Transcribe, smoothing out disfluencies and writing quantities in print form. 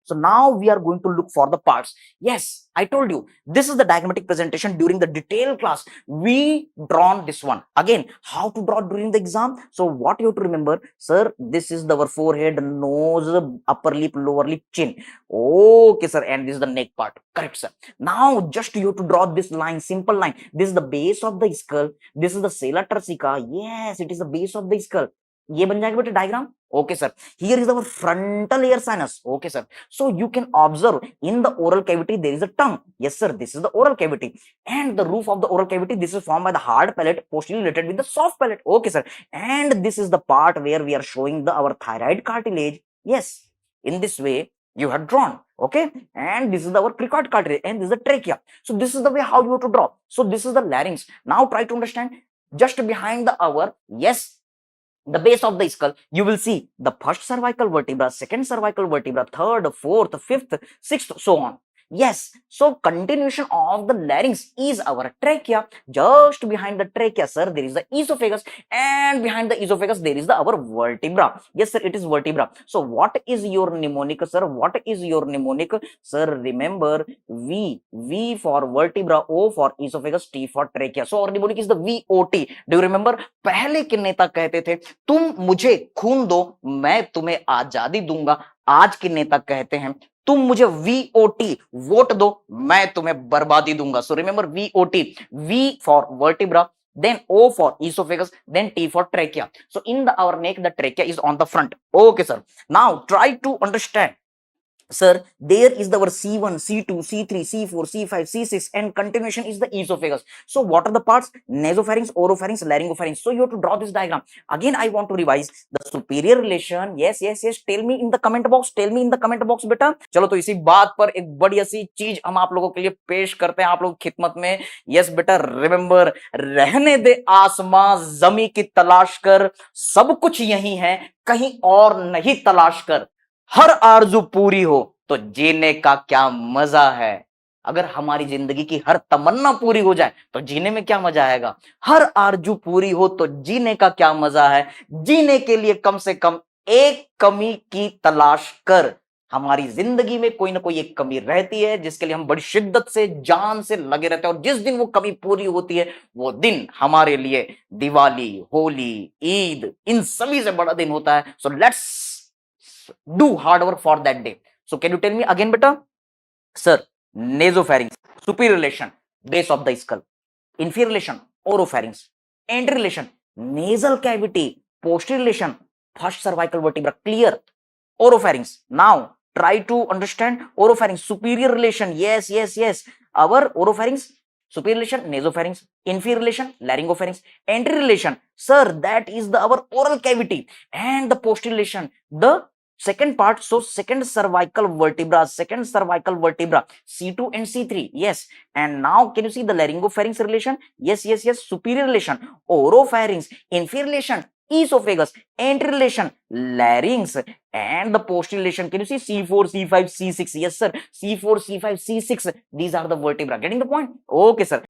So now we are going to look for the parts. Yes, I told you, this is the diagrammatic presentation during the detailed class. We drawn this one. Again, how to draw during the exam? So what you have to remember, sir, this is our forehead, nose, upper lip, lower lip, chin. Okay, sir, and this is the neck part. Correct, sir. Now just you have to draw this line, simple line. This is the base of the skull. This is the sella turcica. Yes, it is the base of the skull. ये बन जाएगा बेटा diagram. Okay, sir. Here is our frontal ear sinus. Okay, sir. So you can observe in the oral cavity there is a tongue. Yes, sir. This is the oral cavity, and the roof of the oral cavity, this is formed by the hard palate, posteriorly related with the soft palate. Okay, sir. And this is the part where we are showing our thyroid cartilage. Yes, in this way you have drawn. Okay, and this is our cricoid cartilage, and this is the trachea. So this is the way how you have to draw. So this is the larynx. Now try to understand. Just behind the yes, the base of the skull, you will see the first cervical vertebra, second cervical vertebra, third, fourth, fifth, sixth, so on. Yes, so continuation of the larynx is our trachea. Just behind the trachea, sir, there is the esophagus, and behind the esophagus there is the our vertebra. Yes, sir, it is vertebra. So what is your mnemonic, sir? What is your mnemonic, sir? Remember, V for vertebra, O for esophagus, T for trachea. So our mnemonic is the VOT. Do you remember? पहले के नेता कहते थे तुम मुझे खून दो मैं तुम्हें आजादी दूंगा. आज के नेता कहते हैं तुम मुझे VOT वोट दो मैं तुम्हें बर्बादी दूंगा. So remember VOT. V for vertebra, then O for esophagus, then T for trachea. So in our neck the trachea is on the front. Okay, sir. Now try to understand. Sir, there is our C1, C2, C3, C4, C5, C6, and continuation is the esophagus. So what are the parts? Nasopharynx, oropharynx, laryngopharynx. So you have to draw this diagram. Again, I want to revise the superior relation. Yes. Tell me in the comment box. बेटा. चलो तो इसी बात पर एक बढ़िया सी चीज हम आप लोगों के लिए पेश करते हैं आप लोग खिदमत में. यस बेटा, रिमेंबर, रहने दे आसमां जमी की तलाश कर, सब कुछ यही है कहीं और नहीं तलाश कर. हर आरजू पूरी हो तो जीने का क्या मजा है. अगर हमारी जिंदगी की हर तमन्ना पूरी हो जाए तो जीने में क्या मजा आएगा. हर आरजू पूरी हो तो जीने का क्या मजा है. जीने के लिए कम से कम एक कमी की तलाश कर. हमारी जिंदगी में कोई ना कोई एक कमी रहती है जिसके लिए हम बड़ी शिद्दत से जान से लगे रहते हैं, और जिस दिन वो कमी पूरी होती है वो दिन हमारे लिए दिवाली, होली, ईद, इन सभी से बड़ा दिन होता है. So let's do hard work for that day. So can you tell me again, beta? Sir, nasopharynx, superior relation, base of the skull. Inferior relation, oropharynx. Anterior relation, nasal cavity. Posterior relation, first cervical vertebra. Clear. Oropharynx. Now try to understand oropharynx. Superior relation. Yes. Our oropharynx, superior relation, nasopharynx. Inferior relation, laryngopharynx. Anterior relation, sir, that is our oral cavity. And the posterior relation, the second part, so second cervical vertebra, C2 and C3. Yes, and now can you see the laryngopharynx relation? Yes. Superior relation, oropharynx. Inferior relation, esophagus. Anterior relation, larynx. And the posterior relation, can you see C4, C5, C6? Yes, sir, C4, C5, C6. These are the vertebra. Getting the point? Okay, sir.